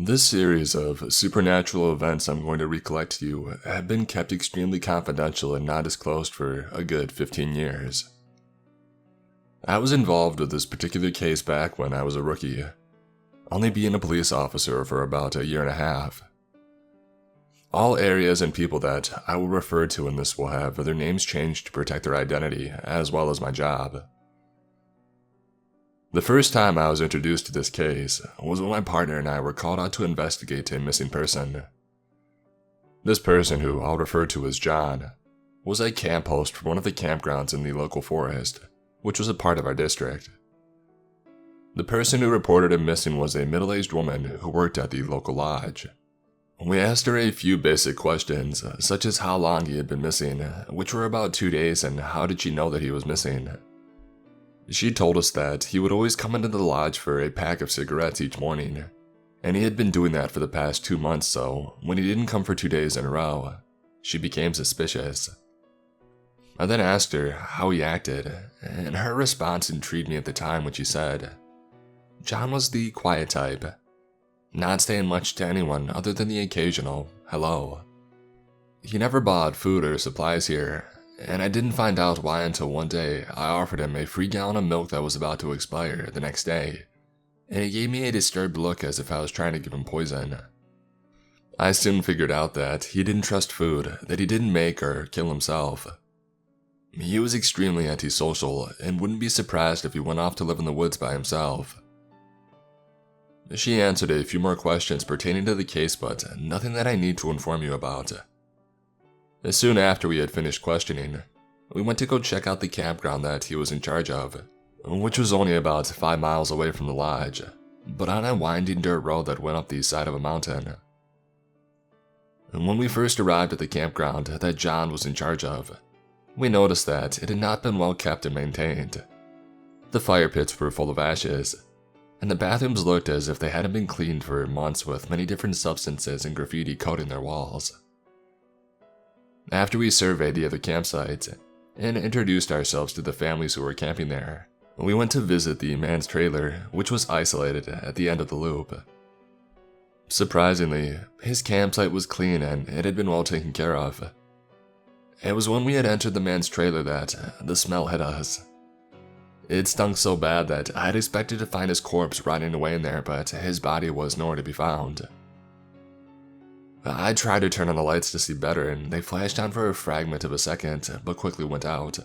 This series of supernatural events I'm going to recollect to you have been kept extremely confidential and not disclosed for a good 15 years. I was involved with this particular case back when I was a rookie, only being a police officer for about a year and a half. All areas and people that I will refer to in this will have their names changed to protect their identity, as well as my job. The first time I was introduced to this case was when my partner and I were called out to investigate a missing person. This person, who I'll refer to as John, was a camp host for one of the campgrounds in the local forest, which was a part of our district. The person who reported him missing was a middle-aged woman who worked at the local lodge. We asked her a few basic questions, such as how long he had been missing, which were about 2 days, and how did she know that he was missing. She told us that he would always come into the lodge for a pack of cigarettes each morning, and he had been doing that for the past 2 months, so when he didn't come for 2 days in a row, she became suspicious. I then asked her how he acted, and her response intrigued me at the time when she said, John was the quiet type, not saying much to anyone other than the occasional hello. He never bought food or supplies here, and I didn't find out why until one day I offered him a free gallon of milk that was about to expire the next day, and he gave me a disturbed look as if I was trying to give him poison. I soon figured out that he didn't trust food that he didn't make or kill himself. He was extremely antisocial and wouldn't be surprised if he went off to live in the woods by himself. She answered a few more questions pertaining to the case, but nothing that I need to inform you about. Soon after we had finished questioning, we went to go check out the campground that he was in charge of, which was only about 5 miles away from the lodge, but on a winding dirt road that went up the side of a mountain. When we first arrived at the campground that John was in charge of, we noticed that it had not been well kept and maintained. The fire pits were full of ashes, and the bathrooms looked as if they hadn't been cleaned for months, with many different substances and graffiti coating their walls. After we surveyed the other campsites and introduced ourselves to the families who were camping there, we went to visit the man's trailer, which was isolated at the end of the loop. Surprisingly, his campsite was clean and it had been well taken care of. It was when we had entered the man's trailer that the smell hit us. It stunk so bad that I had expected to find his corpse rotting away in there, but his body was nowhere to be found. I tried to turn on the lights to see better, and they flashed on for a fragment of a second, but quickly went out.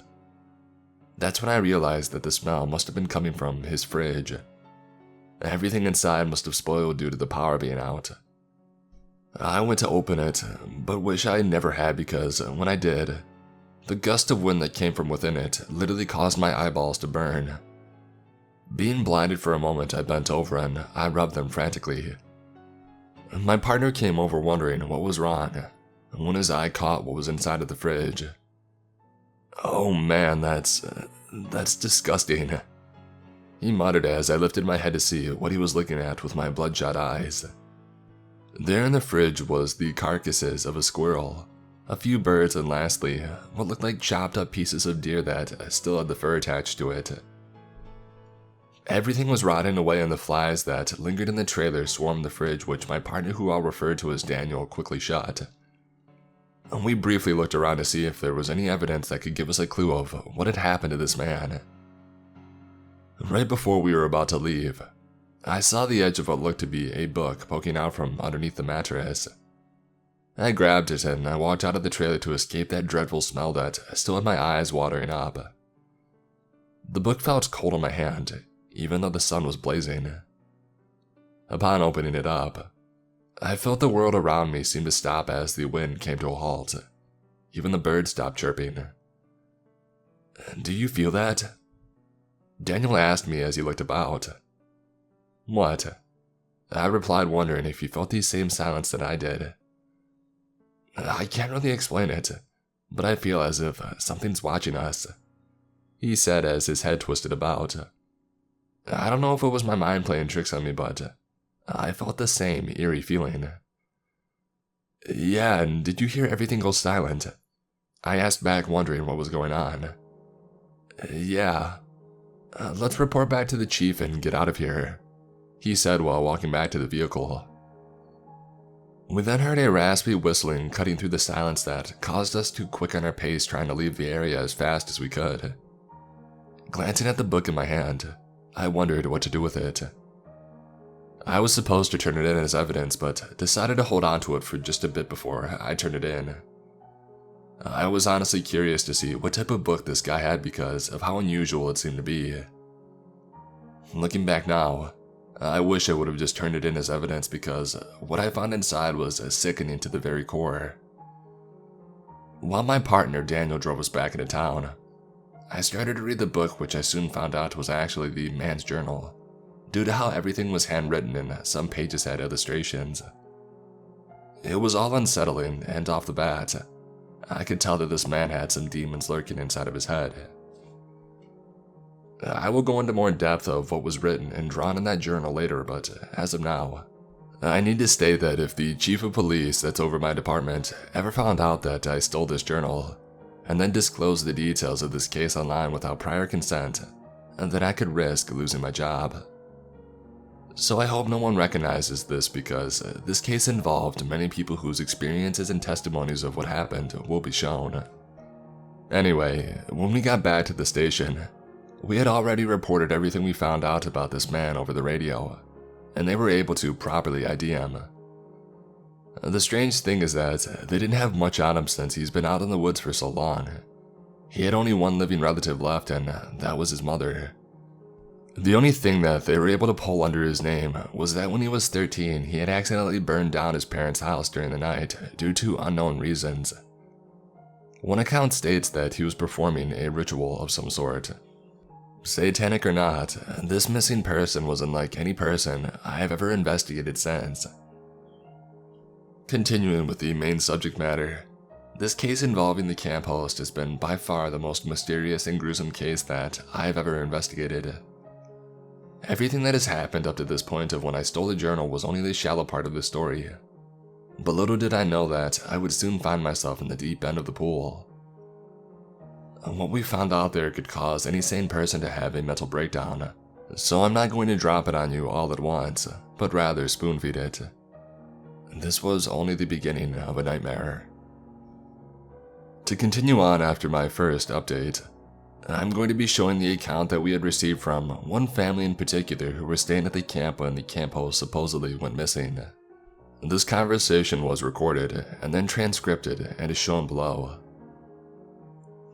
That's when I realized that the smell must have been coming from his fridge. Everything inside must have spoiled due to the power being out. I went to open it, but wish I never had, because when I did, the gust of wind that came from within it literally caused my eyeballs to burn. Being blinded for a moment, I bent over and I rubbed them frantically. My partner came over wondering what was wrong, when his eye caught what was inside of the fridge. "Oh man, that's disgusting," he muttered as I lifted my head to see what he was looking at with my bloodshot eyes. There in the fridge was the carcasses of a squirrel, a few birds, and lastly, what looked like chopped up pieces of deer that still had the fur attached to it. Everything was rotting away, and the flies that lingered in the trailer swarmed the fridge, which my partner, who I'll refer to as Daniel, quickly shut. We briefly looked around to see if there was any evidence that could give us a clue of what had happened to this man. Right before we were about to leave, I saw the edge of what looked to be a book poking out from underneath the mattress. I grabbed it and I walked out of the trailer to escape that dreadful smell that still had my eyes watering up. The book felt cold on my hand, even though the sun was blazing. Upon opening it up, I felt the world around me seem to stop as the wind came to a halt. Even the birds stopped chirping. "Do you feel that?" Daniel asked me as he looked about. "What?" I replied, wondering if he felt the same silence that I did. "I can't really explain it, but I feel as if something's watching us," he said as his head twisted about. I don't know if it was my mind playing tricks on me, but I felt the same eerie feeling. "Yeah, and did you hear everything go silent?" I asked back, wondering what was going on. "Yeah. Let's report back to the chief and get out of here," he said while walking back to the vehicle. We then heard a raspy whistling cutting through the silence that caused us to quicken our pace trying to leave the area as fast as we could. Glancing at the book in my hand, I wondered what to do with it. I was supposed to turn it in as evidence, but decided to hold on to it for just a bit before I turned it in. I was honestly curious to see what type of book this guy had because of how unusual it seemed to be. Looking back now, I wish I would have just turned it in as evidence because what I found inside was sickening to the very core. While my partner Daniel drove us back into town, I started to read the book, which I soon found out was actually the man's journal, due to how everything was handwritten and some pages had illustrations. It was all unsettling, and off the bat, I could tell that this man had some demons lurking inside of his head. I will go into more depth of what was written and drawn in that journal later, but as of now, I need to state that if the chief of police that's over my department ever found out that I stole this journal, and then disclosed the details of this case online without prior consent, then I could risk losing my job. So I hope no one recognizes this because this case involved many people whose experiences and testimonies of what happened will be shown. Anyway, when we got back to the station, we had already reported everything we found out about this man over the radio, and they were able to properly ID him. The strange thing is that they didn't have much on him since he's been out in the woods for so long. He had only one living relative left, and that was his mother. The only thing that they were able to pull under his name was that when he was 13, he had accidentally burned down his parents' house during the night due to unknown reasons. One account states that he was performing a ritual of some sort. Satanic or not, this missing person was unlike any person I have ever investigated since. Continuing with the main subject matter, this case involving the camp host has been by far the most mysterious and gruesome case that I have ever investigated. Everything that has happened up to this point of when I stole the journal was only the shallow part of the story. But little did I know that I would soon find myself in the deep end of the pool. What we found out there could cause any sane person to have a mental breakdown, so I'm not going to drop it on you all at once, but rather spoon-feed it. This was only the beginning of a nightmare. To continue on after my first update, I'm going to be showing the account that we had received from one family in particular who were staying at the camp when the camp host supposedly went missing. This conversation was recorded and then transcribed and is shown below.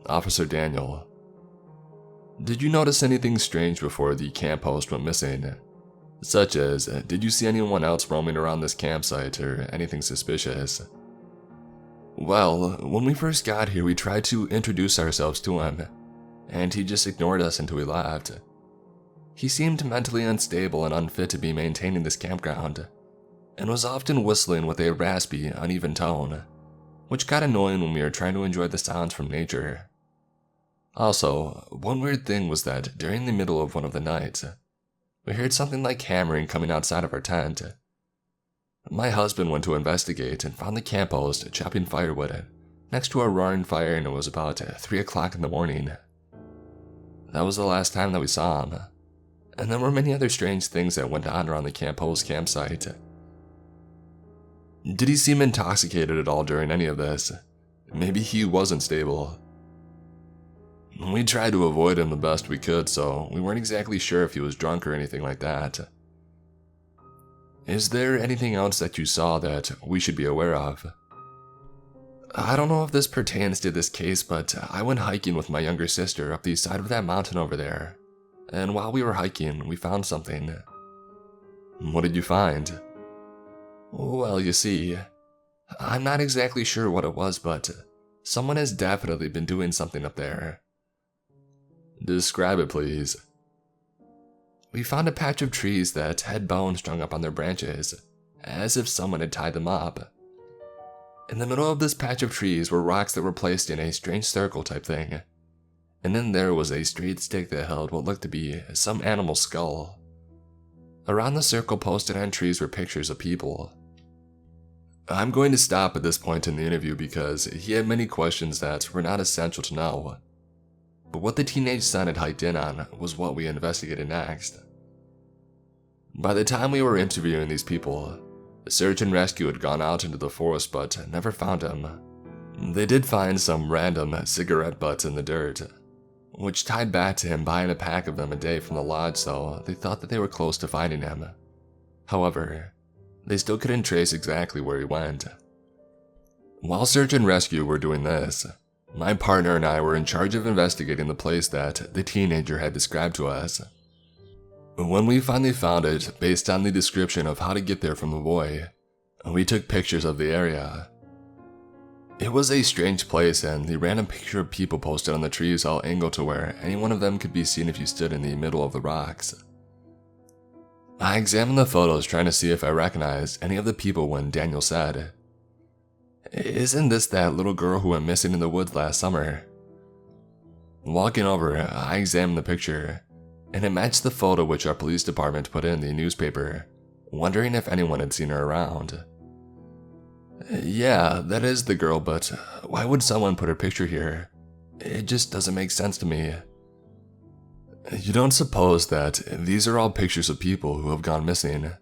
Officer Daniel: did you notice anything strange before the camp host went missing? Such as, did you see anyone else roaming around this campsite or anything suspicious? Well, when we first got here, we tried to introduce ourselves to him, and he just ignored us until we left. He seemed mentally unstable and unfit to be maintaining this campground, and was often whistling with a raspy, uneven tone, which got annoying when we were trying to enjoy the sounds from nature. Also, one weird thing was that during the middle of one of the nights, we heard something like hammering coming outside of our tent. My husband went to investigate and found the camp host chopping firewood next to a roaring fire, and it was about 3 o'clock in the morning. That was the last time that we saw him, and there were many other strange things that went on around the camp host campsite. Did he seem intoxicated at all during any of this? Maybe he wasn't stable. We tried to avoid him the best we could, so we weren't exactly sure if he was drunk or anything like that. Is there anything else that you saw that we should be aware of? I don't know if this pertains to this case, but I went hiking with my younger sister up the side of that mountain over there, and while we were hiking, we found something. What did you find? Well, you see, I'm not exactly sure what it was, but someone has definitely been doing something up there. Describe it, please. We found a patch of trees that had bones strung up on their branches, as if someone had tied them up. In the middle of this patch of trees were rocks that were placed in a strange circle type thing, and then there was a straight stick that held what looked to be some animal's skull. Around the circle posted on trees were pictures of people. I'm going to stop at this point in the interview because he had many questions that were not essential to know. But what the teenage son had hiked in on was what we investigated next. By the time we were interviewing these people, Search and rescue had gone out into the forest but never found him. They did find some random cigarette butts in the dirt, which tied back to him buying a pack of them a day from the lodge, so they thought that they were close to finding him. However, they still couldn't trace exactly where he went. While search and rescue were doing this, my partner and I were in charge of investigating the place that the teenager had described to us. When we finally found it, based on the description of how to get there from the boy, we took pictures of the area. It was a strange place, and the random picture of people posted on the trees all angled to where any one of them could be seen if you stood in the middle of the rocks. I examined the photos trying to see if I recognized any of the people when Daniel said, "Isn't this that little girl who went missing in the woods last summer?" Walking over, I examined the picture, and it matched the photo which our police department put in the newspaper, wondering if anyone had seen her around. "Yeah, that is the girl, but why would someone put her picture here? It just doesn't make sense to me." "You don't suppose that these are all pictures of people who have gone missing?"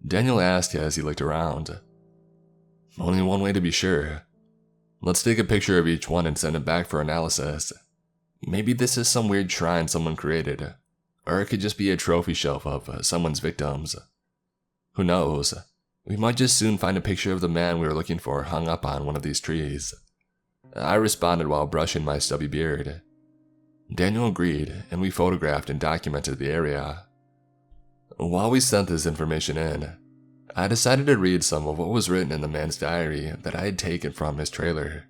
Daniel asked as he looked around. "Only one way to be sure. Let's take a picture of each one and send it back for analysis. Maybe this is some weird shrine someone created, or it could just be a trophy shelf of someone's victims. Who knows? We might just soon find a picture of the man we were looking for hung up on one of these trees." I responded while brushing my stubby beard. Daniel agreed, and we photographed and documented the area. While we sent this information in, I decided to read some of what was written in the man's diary that I had taken from his trailer.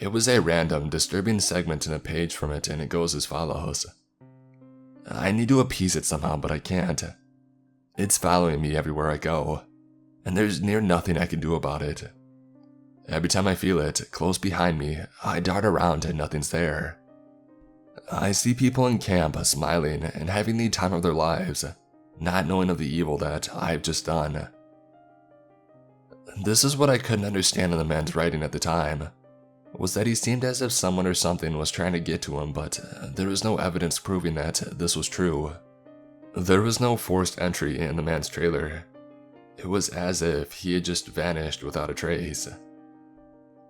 It was a random, disturbing segment in a page from it, and it goes as follows. "I need to appease it somehow, but I can't. It's following me everywhere I go, and there's near nothing I can do about it. Every time I feel it close behind me, I dart around and nothing's there. I see people in camp smiling and having the time of their lives, not knowing of the evil that I've just done." This is what I couldn't understand in the man's writing at the time, was that he seemed as if someone or something was trying to get to him, but there was no evidence proving that this was true. There was no forced entry in the man's trailer. It was as if he had just vanished without a trace.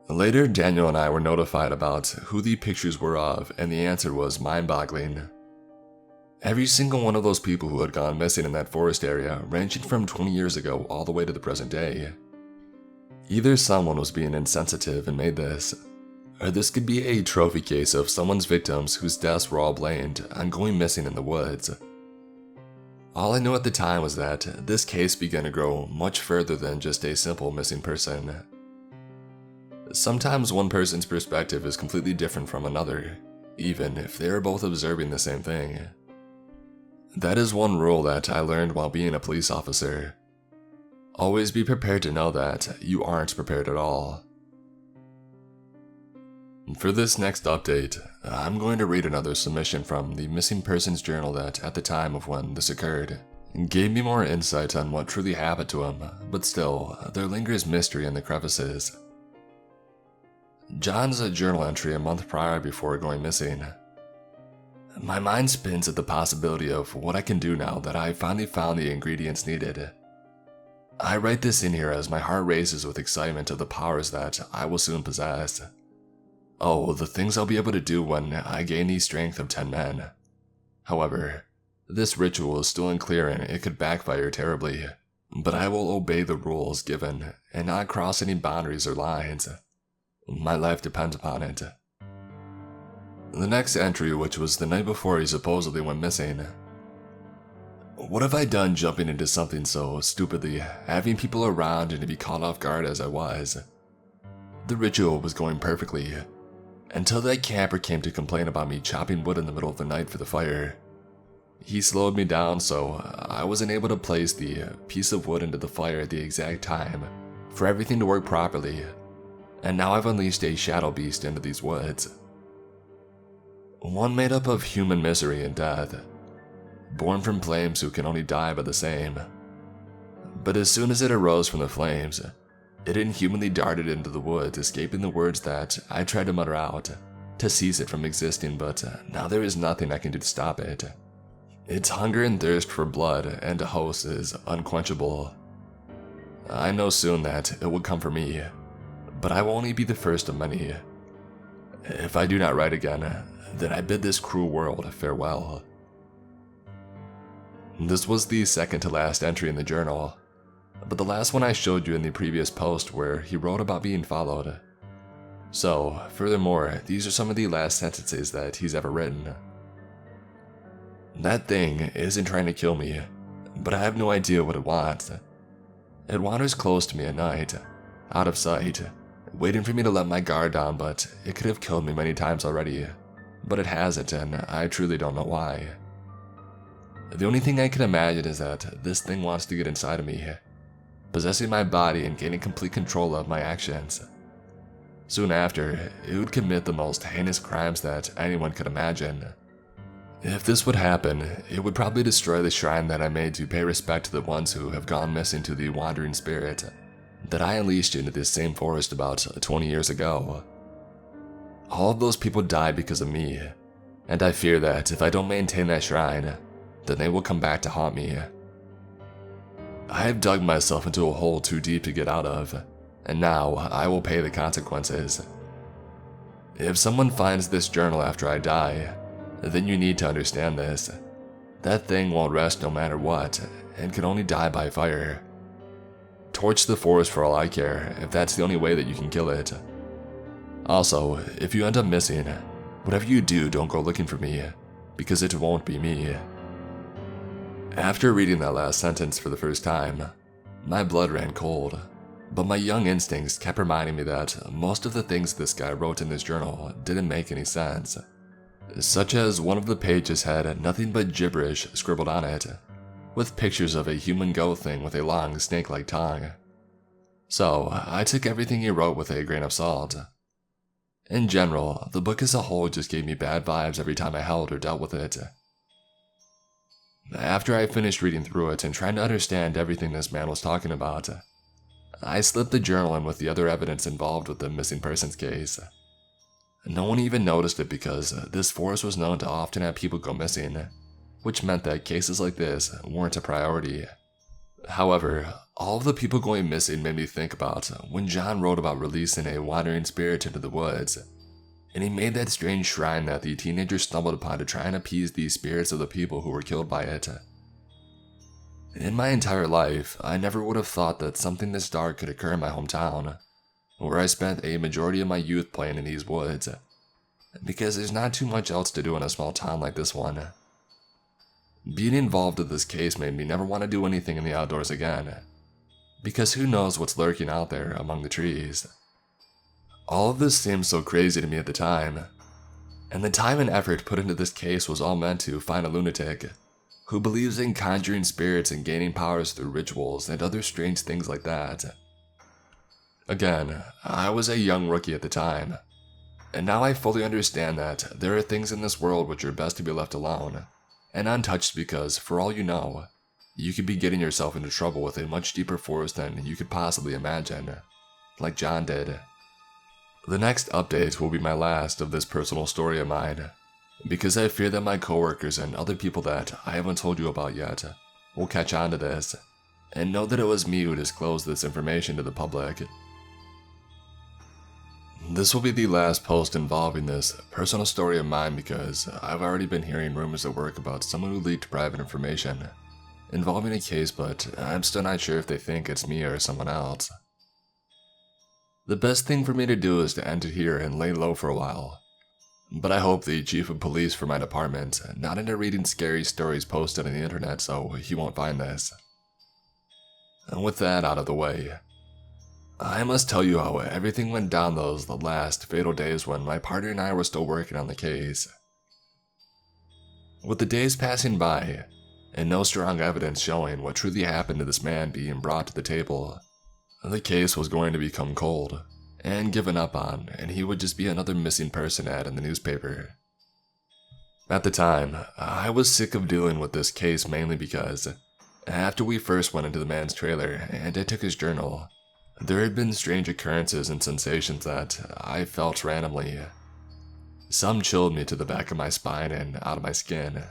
Later, Daniel and I were notified about who the pictures were of, and the answer was mind-boggling. Every single one of those people who had gone missing in that forest area, ranging from 20 years ago all the way to the present day. Either someone was being insensitive and made this, or this could be a trophy case of someone's victims whose deaths were all blamed on going missing in the woods. All I knew at the time was that this case began to grow much further than just a simple missing person. Sometimes one person's perspective is completely different from another, even if they are both observing the same thing. That is one rule that I learned while being a police officer. Always be prepared to know that you aren't prepared at all. For this next update, I'm going to read another submission from the missing persons journal that, at the time of when this occurred, gave me more insight on what truly happened to him, but still, there lingers mystery in the crevices. John's a journal entry a month prior before going missing. My mind spins at the possibility of what I can do now that I finally found the ingredients needed. I write this in here as my heart races with excitement of the powers that I will soon possess. Oh, the things I'll be able to do when I gain the strength of 10 men. However, this ritual is still unclear and it could backfire terribly, but I will obey the rules given and not cross any boundaries or lines. My life depends upon it. The next entry, which was the night before he supposedly went missing. What have I done jumping into something so stupidly, having people around and to be caught off guard as I was? The ritual was going perfectly, until that camper came to complain about me chopping wood in the middle of the night for the fire. He slowed me down so I wasn't able to place the piece of wood into the fire at the exact time for everything to work properly, and now I've unleashed a shadow beast into these woods. One made up of human misery and death, born from flames who can only die by the same. But as soon as it arose from the flames, it inhumanly darted into the woods, escaping the words that I tried to mutter out, to cease it from existing, but now there is nothing I can do to stop it. Its hunger and thirst for blood and a host is unquenchable. I know soon that it will come for me, but I will only be the first of many. If I do not write again, then I bid this cruel world farewell. This was the second to last entry in the journal, but the last one I showed you in the previous post where he wrote about being followed. So, furthermore, these are some of the last sentences that he's ever written. That thing isn't trying to kill me, but I have no idea what it wants. It wanders close to me at night, out of sight, waiting for me to let my guard down, but it could have killed me many times already. But it hasn't, and I truly don't know why. The only thing I can imagine is that this thing wants to get inside of me, possessing my body and gaining complete control of my actions. Soon after, it would commit the most heinous crimes that anyone could imagine. If this would happen, it would probably destroy the shrine that I made to pay respect to the ones who have gone missing to the wandering spirit that I unleashed into this same forest about 20 years ago. All of those people died because of me, and I fear that if I don't maintain that shrine, then they will come back to haunt me. I have dug myself into a hole too deep to get out of, and now I will pay the consequences. If someone finds this journal after I die, then you need to understand this. That thing won't rest no matter what, and can only die by fire. Torch the forest for all I care, if that's the only way that you can kill it. Also, if you end up missing, whatever you do, don't go looking for me, because it won't be me. After reading that last sentence for the first time, my blood ran cold, but my young instincts kept reminding me that most of the things this guy wrote in his journal didn't make any sense, such as one of the pages had nothing but gibberish scribbled on it, with pictures of a human goat thing with a long snake-like tongue. So I took everything he wrote with a grain of salt. In general, the book as a whole just gave me bad vibes every time I held or dealt with it. After I finished reading through it and trying to understand everything this man was talking about, I slipped the journal in with the other evidence involved with the missing persons case. No one even noticed it because this forest was known to often have people go missing, which meant that cases like this weren't a priority. However, all of the people going missing made me think about when John wrote about releasing a wandering spirit into the woods, and he made that strange shrine that the teenagers stumbled upon to try and appease the spirits of the people who were killed by it. In my entire life, I never would have thought that something this dark could occur in my hometown, where I spent a majority of my youth playing in these woods, because there's not too much else to do in a small town like this one. Being involved in this case made me never want to do anything in the outdoors again, because who knows what's lurking out there among the trees. All of this seemed so crazy to me at the time, and the time and effort put into this case was all meant to find a lunatic who believes in conjuring spirits and gaining powers through rituals and other strange things like that. Again, I was a young rookie at the time, and now I fully understand that there are things in this world which are best to be left alone and untouched because, for all you know, you could be getting yourself into trouble with a much deeper force than you could possibly imagine, like John did. The next update will be my last of this personal story of mine, because I fear that my coworkers and other people that I haven't told you about yet will catch on to this, and know that it was me who disclosed this information to the public. This will be the last post involving this personal story of mine because I've already been hearing rumors at work about someone who leaked private information involving a case, but I'm still not sure if they think it's me or someone else. The best thing for me to do is to end it here and lay low for a while, but I hope the chief of police for my department not into reading scary stories posted on the internet so he won't find this. And with that out of the way, I must tell you how everything went down those last fatal days when my partner and I were still working on the case. With the days passing by, and no strong evidence showing what truly happened to this man being brought to the table, the case was going to become cold and given up on, and he would just be another missing person ad in the newspaper. At the time, I was sick of dealing with this case mainly because, after we first went into the man's trailer and I took his journal, there had been strange occurrences and sensations that I felt randomly. Some chilled me to the back of my spine and out of my skin.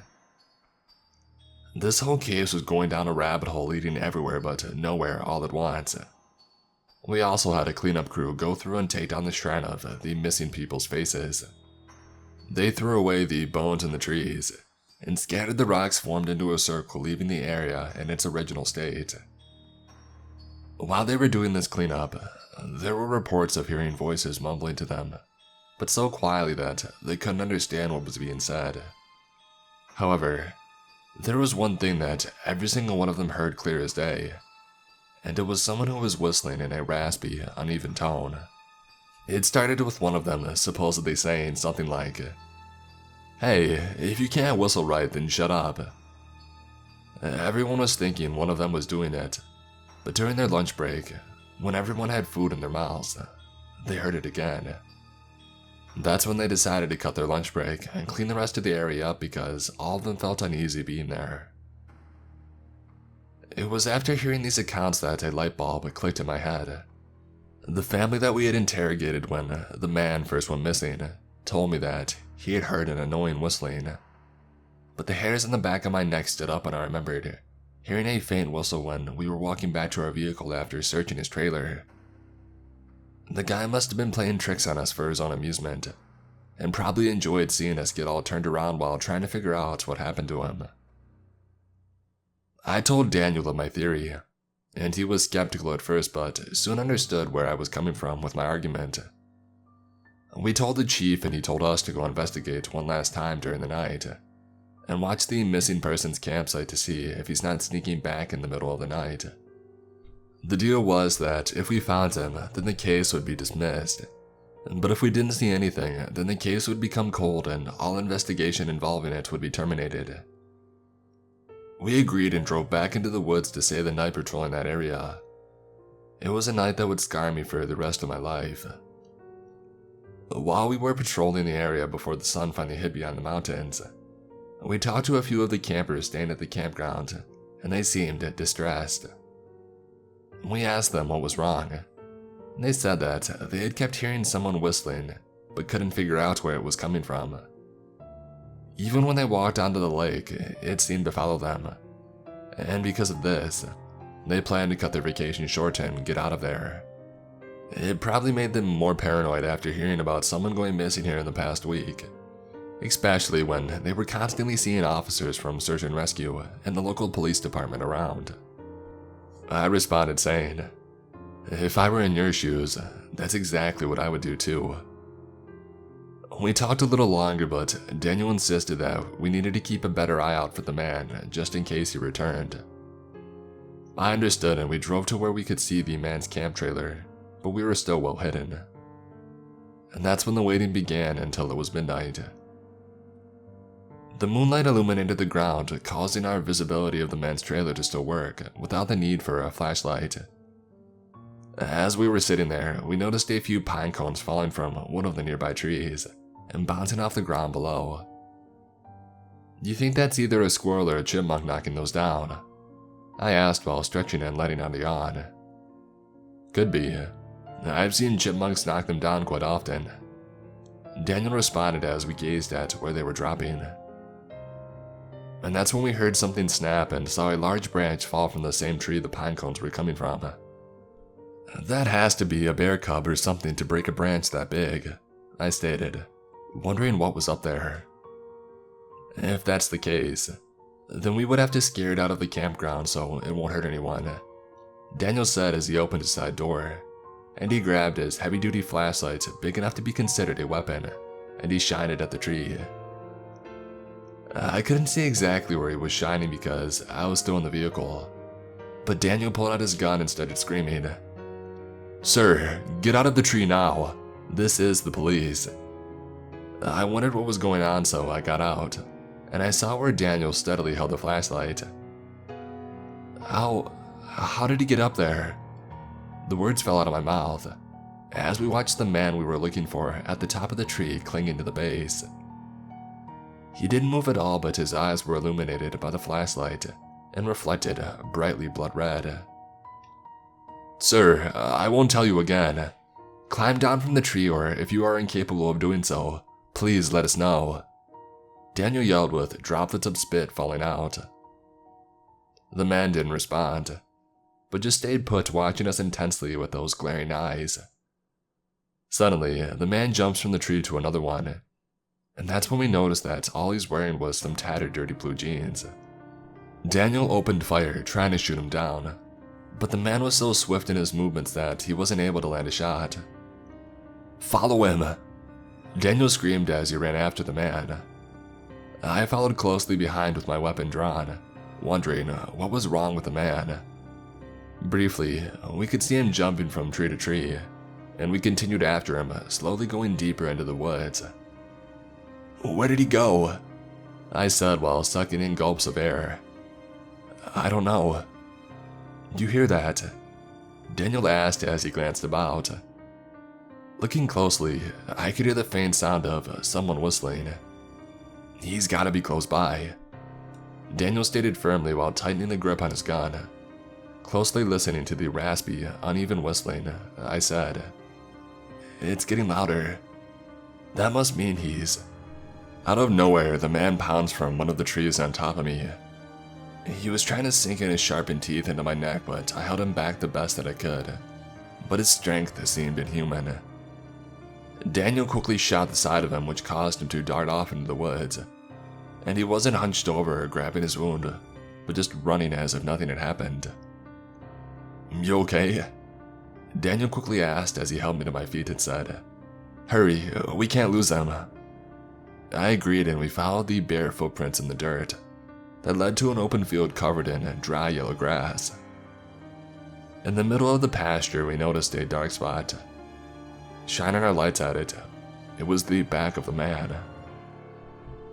This whole case was going down a rabbit hole leading everywhere but nowhere all at once, We also had a cleanup crew go through and take down the shrine of the missing people's faces. They threw away the bones in the trees and scattered the rocks formed into a circle, leaving the area in its original state. While they were doing this cleanup, there were reports of hearing voices mumbling to them, but so quietly that they couldn't understand what was being said. However, there was one thing that every single one of them heard clear as day, and it was someone who was whistling in a raspy, uneven tone. It started with one of them supposedly saying something like, "Hey, if you can't whistle right, then shut up." Everyone was thinking one of them was doing it, but during their lunch break, when everyone had food in their mouths, they heard it again. That's when they decided to cut their lunch break and clean the rest of the area up because all of them felt uneasy being there. It was after hearing these accounts that a light bulb clicked in my head. The family that we had interrogated when the man first went missing told me that he had heard an annoying whistling, but the hairs on the back of my neck stood up and I remembered hearing a faint whistle when we were walking back to our vehicle after searching his trailer. The guy must have been playing tricks on us for his own amusement, and probably enjoyed seeing us get all turned around while trying to figure out what happened to him. I told Daniel of my theory, and he was skeptical at first but soon understood where I was coming from with my argument. We told the chief and he told us to go investigate one last time during the night, and watch the missing person's campsite to see if he's not sneaking back in the middle of the night. The deal was that if we found him, then the case would be dismissed, but if we didn't see anything, then the case would become cold and all investigation involving it would be terminated. We agreed and drove back into the woods to stay the night patrolling that area. It was a night that would scar me for the rest of my life. While we were patrolling the area before the sun finally hid beyond the mountains, we talked to a few of the campers staying at the campground, and they seemed distressed. We asked them what was wrong. They said that they had kept hearing someone whistling, but couldn't figure out where it was coming from. Even when they walked onto the lake, it seemed to follow them, and because of this, they planned to cut their vacation short and get out of there. It probably made them more paranoid after hearing about someone going missing here in the past week, especially when they were constantly seeing officers from search and rescue and the local police department around. I responded saying, "If I were in your shoes, that's exactly what I would do too." We talked a little longer, but Daniel insisted that we needed to keep a better eye out for the man just in case he returned. I understood and we drove to where we could see the man's camp trailer, but we were still well hidden. And that's when the waiting began until it was midnight. The moonlight illuminated the ground, causing our visibility of the man's trailer to still work without the need for a flashlight. As we were sitting there, we noticed a few pine cones falling from one of the nearby trees and bouncing off the ground below. "You think that's either a squirrel or a chipmunk knocking those down?" I asked while stretching and letting out a yawn. "Could be. I've seen chipmunks knock them down quite often." Daniel responded as we gazed at where they were dropping. And that's when we heard something snap and saw a large branch fall from the same tree the pine cones were coming from. "That has to be a bear cub or something to break a branch that big," I stated, wondering what was up there. "If that's the case, then we would have to scare it out of the campground so it won't hurt anyone," Daniel said as he opened his side door, and he grabbed his heavy-duty flashlight big enough to be considered a weapon, and he shined it at the tree. I couldn't see exactly where he was shining because I was still in the vehicle, but Daniel pulled out his gun and started screaming, "Sir, get out of the tree now. This is the police." I wondered what was going on, so I got out, and I saw where Daniel steadily held the flashlight. How did he get up there?" The words fell out of my mouth as we watched the man we were looking for at the top of the tree clinging to the base. He didn't move at all, but his eyes were illuminated by the flashlight and reflected brightly blood red. "Sir, I won't tell you again. Climb down from the tree, or if you are incapable of doing so, please let us know," Daniel yelled with droplets of spit falling out. The man didn't respond, but just stayed put watching us intensely with those glaring eyes. Suddenly, the man jumps from the tree to another one, and that's when we noticed that all he's wearing was some tattered dirty blue jeans. Daniel opened fire trying to shoot him down, but the man was so swift in his movements that he wasn't able to land a shot. "Follow him!" Daniel screamed as he ran after the man. I followed closely behind with my weapon drawn, wondering what was wrong with the man. Briefly, we could see him jumping from tree to tree, and we continued after him, slowly going deeper into the woods. "Where did he go?" I said while sucking in gulps of air. "I don't know." "You hear that?" Daniel asked as he glanced about. Looking closely, I could hear the faint sound of someone whistling. "He's gotta be close by," Daniel stated firmly while tightening the grip on his gun. Closely listening to the raspy, uneven whistling, I said, "It's getting louder. That must mean he's..." Out of nowhere, the man pounds from one of the trees on top of me. He was trying to sink in his sharpened teeth into my neck, but I held him back the best that I could. But his strength seemed inhuman. Daniel quickly shot the side of him, which caused him to dart off into the woods. And he wasn't hunched over or grabbing his wound, but just running as if nothing had happened. "You okay?" Daniel quickly asked as he helped me to my feet and said, "Hurry, we can't lose them." I agreed, and we followed the bare footprints in the dirt that led to an open field covered in dry yellow grass. In the middle of the pasture, we noticed a dark spot. Shining our lights at it, it was the back of the man.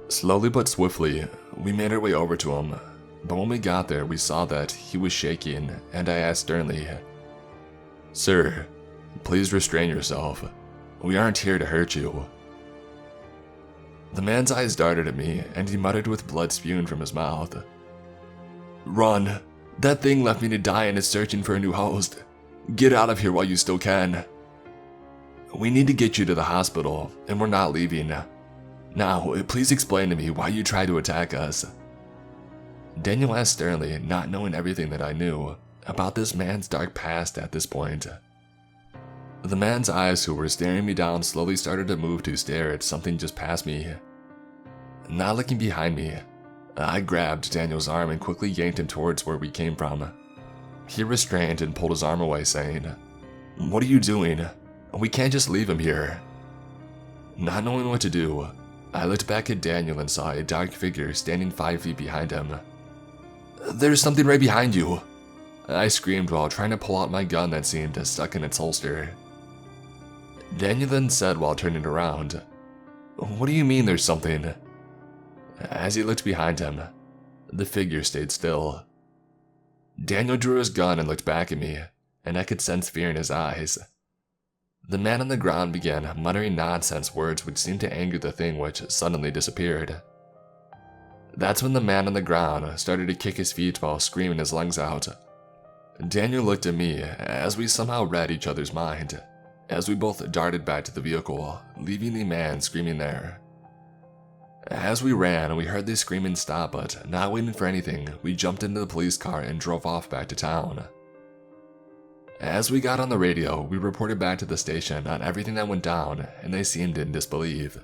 Slowly but swiftly, we made our way over to him, but when we got there, we saw that he was shaking, and I asked sternly, "Sir, please restrain yourself. We aren't here to hurt you." The man's eyes darted at me, and he muttered with blood spewing from his mouth, "Run! That thing left me to die and is searching for a new host. Get out of here while you still can. We need to get you to the hospital, and we're not leaving. Now, please explain to me why you tried to attack us." Daniel asked sternly, not knowing everything that I knew about this man's dark past at this point. The man's eyes, who were staring me down, slowly started to move to stare at something just past me. Not looking behind me, I grabbed Daniel's arm and quickly yanked him towards where we came from. He restrained and pulled his arm away, saying, "What are you doing? We can't just leave him here." Not knowing what to do, I looked back at Daniel and saw a dark figure standing 5 feet behind him. "There's something right behind you," I screamed while trying to pull out my gun that seemed stuck in its holster. Daniel then said while turning around, "What do you mean there's something?" As he looked behind him, the figure stayed still. Daniel drew his gun and looked back at me, and I could sense fear in his eyes. The man on the ground began muttering nonsense words which seemed to anger the thing, which suddenly disappeared. That's when the man on the ground started to kick his feet while screaming his lungs out. Daniel looked at me as we somehow read each other's mind, as we both darted back to the vehicle, leaving the man screaming there. As we ran, we heard the screaming stop, but not waiting for anything, we jumped into the police car and drove off back to town. As we got on the radio, we reported back to the station on everything that went down, and they seemed in disbelief.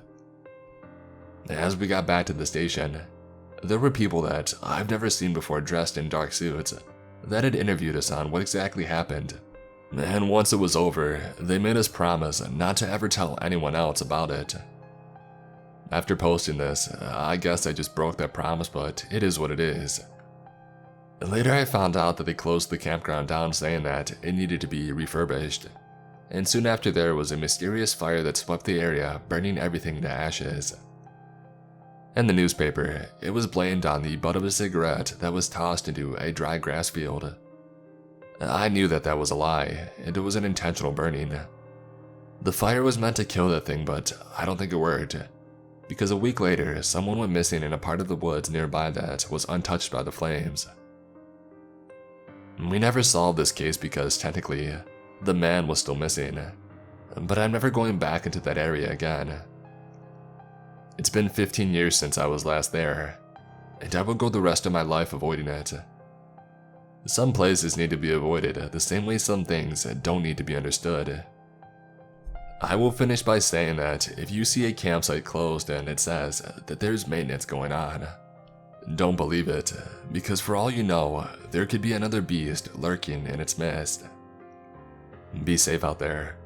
As we got back to the station, there were people that I've never seen before dressed in dark suits that had interviewed us on what exactly happened. And once it was over, they made us promise not to ever tell anyone else about it. After posting this, I guess I just broke that promise, but it is what it is. Later I found out that they closed the campground down, saying that it needed to be refurbished. And soon after there was a mysterious fire that swept the area, burning everything to ashes. In the newspaper, it was blamed on the butt of a cigarette that was tossed into a dry grass field. I knew that that was a lie, and it was an intentional burning. The fire was meant to kill that thing, but I don't think it worked. Because a week later, someone went missing in a part of the woods nearby that was untouched by the flames. We never solved this case because technically, the man was still missing, but I'm never going back into that area again. It's been 15 years since I was last there, and I will go the rest of my life avoiding it. Some places need to be avoided the same way some things don't need to be understood. I will finish by saying that if you see a campsite closed and it says that there's maintenance going on, don't believe it, because for all you know, there could be another beast lurking in its midst. Be safe out there.